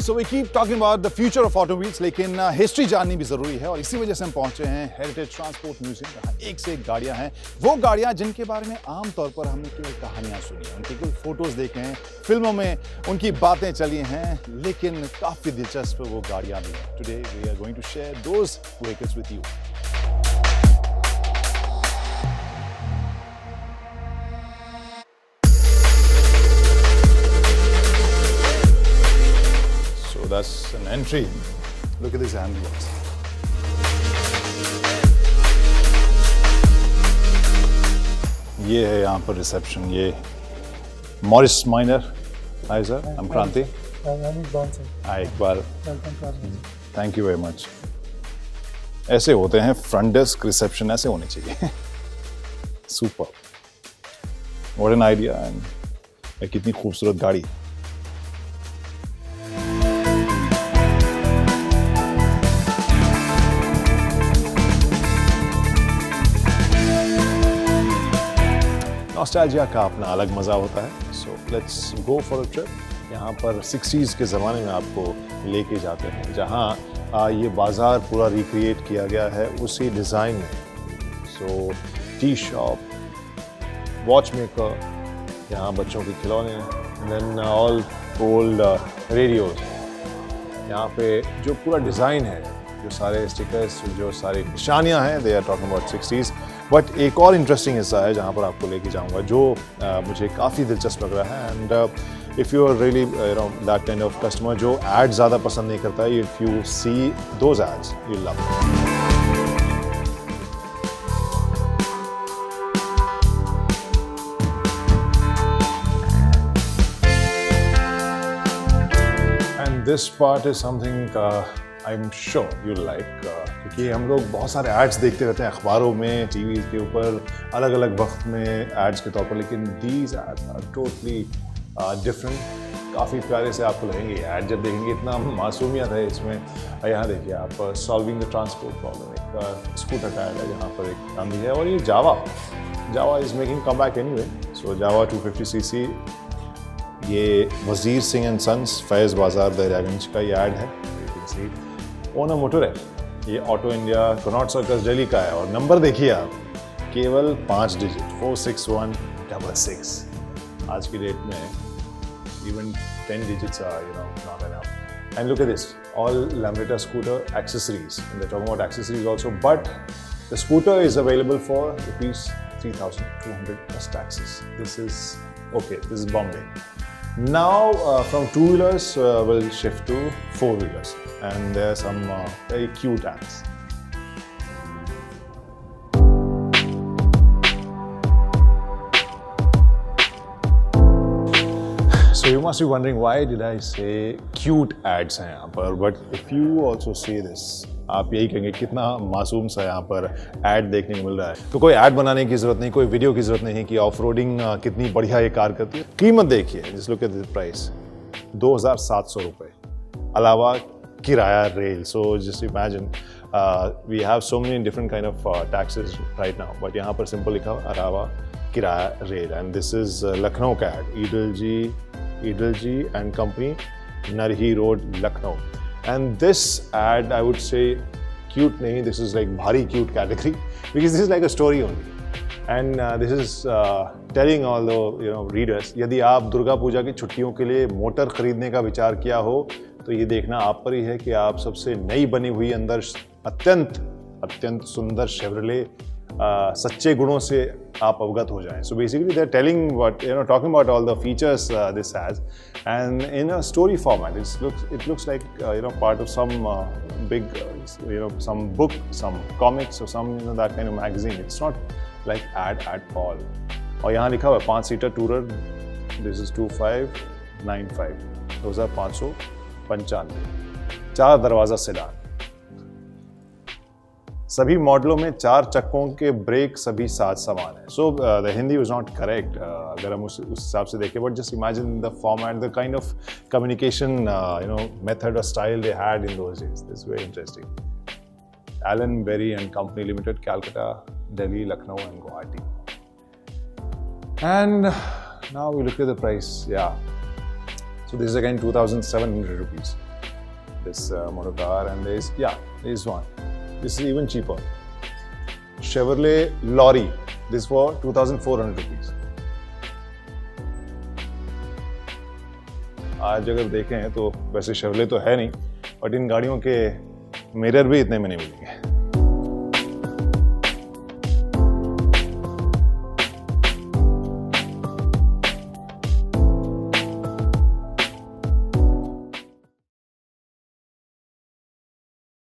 So we keep talking about the future of automobiles, लेकिन history जाननी भी ज़रूरी है और इसी वजह से हम पहुंचे हैं हेरिटेज ट्रांसपोर्ट म्यूजियम, जहाँ एक से एक गाड़ियां हैं। वो गाड़ियां जिनके बारे में आमतौर पर हमने केवल कहानियां सुनी हैं, उनके केवल फोटोज देखे हैं, फिल्मों में उनकी बातें चली हैं, लेकिन काफ़ी दिलचस्प वो गाड़ियां भी हैं। Today we are going to share those vehicles with you. That's an entry. Look at this ambulance. ये है यहाँ पर रिसेप्शन। ये Morris Minor. Hi sir, I am Kranti. Hi Iqbal. Thank you very much. ऐसे होते हैं फ्रंट डेस्क रिसेप्शन, ऐसे होने चाहिए। Super, what an idea. And कितनी खूबसूरत गाड़ी। नॉस्टैल्जिया का अपना अलग मज़ा होता है। So let's go for a trip. यहाँ पर 60s के ज़माने में आपको लेके जाते हैं, जहाँ ये बाज़ार पूरा रिक्रिएट किया गया है उसी डिज़ाइन में। So tea shop, watch maker, यहाँ बच्चों के खिलौने, देन ऑल ओल्ड रेडियोज। यहाँ पे जो पूरा डिज़ाइन है, जो सारे स्टिकर्स, जो सारी निशानियाँ हैं, they are talking about 60s। But एक और इंटरेस्टिंग हिस्सा है जहाँ पर आपको लेके जाऊँगा, जो मुझे काफ़ी दिलचस्प लग रहा है। And if you are really that kind of customer जो एड ज़्यादा पसंद नहीं करता, if you see those ads you love. And this part is something I am sure you like, क्योंकि हम लोग बहुत सारे एड्स देखते रहते हैं अखबारों में, टीवी के ऊपर, अलग अलग वक्त में एड्स के तौर पर, लेकिन these ads are totally different. काफ़ी प्यारे से आपको लगेंगे ऐड जब देखेंगे, इतना मासूमियत है इसमें। यहाँ देखिए आप, सॉल्विंग द ट्रांसपोर्ट प्रॉब्लम, एक स्कूटर टायर है जहाँ पर एक काम भी है। और ये जावा is making come back anyway. So Java 250cc, ये वजीर सिंह एंड सन्स, फैज़ बाज़ार, दरियागंज का ये ऐड है। ओना मोटर है, ये auto India Connaught circus Delhi का है। और नंबर देखिए आप, केवल 5 डिजिट, 46166। आज की डेट में even 10 digits are not enough. And look at this, all Lambretta scooter accessories, and they're talking about accessories also, but the scooter is available for rupees 3,200 plus taxes. This is Bombay. Now from two-wheelers we'll shift to four-wheelers, and there are some very cute ads. So you must be wondering, why did I say cute ads हैं यहाँ पर? But if you also see this, आप यही कहेंगे कितना मासूम सा यहाँ पर ऐड देखने को मिल रहा है। तो कोई ऐड बनाने की ज़रूरत नहीं, कोई वीडियो की ज़रूरत नहीं कि ऑफ रोडिंग कितनी बढ़िया ये कार करती है। कीमत देखिए, just look at this price, 2,700 रुपये, अलावा किराया रेल। So just imagine, we have so many different kind of taxes right now, but यहाँ पर सिंपल लिखा हुआ अलावा किराया रेल। एंड दिस इज़ लखनऊ का ऐड, ईडल जी and company, Narhi road, Lucknow. And this ad, I would say, cute nahi, this is like bhari cute category, because this is like a story only. And this is telling all the readers, यदि आप दुर्गा पूजा की छुट्टियों के लिए motor खरीदने का विचार किया हो, तो ये देखना आप पर ही है कि आप सबसे नई बनी हुई, अंदर अत्यंत सुंदर शेवरले सच्चे गुणों से आप अवगत हो जाएं। So basically they're telling talking about all the features this has, and in a story format. It looks like part of some big some book, some comics, or some that kind of magazine. It's not like ad at all. और यहाँ लिखा हुआ है 5-सीटर tourer, this is 2595, 2,595, 4 दरवाज़ा sedan. सभी मॉडलों में 4 चक्कों के ब्रेक सभी साथ समान है। So the Hindi was not correct अगर हम उस हिसाब से देखें, but just imagine the format, the kind of communication method और style they had in those days. This very interesting. Allen Berry and company limited, Calcutta, Delhi, Lucknow and Guwahati. And now we look at the price. Yeah, so this is again 2,700 rupees. this motor car, and there's one. This is even cheaper. Chevrolet Lorry. This for 2,400 rupees. आज अगर देखें तो वैसे Chevrolet तो है नहीं, but in गाड़ियों के मिरर भी इतने में नहीं मिलेंगे.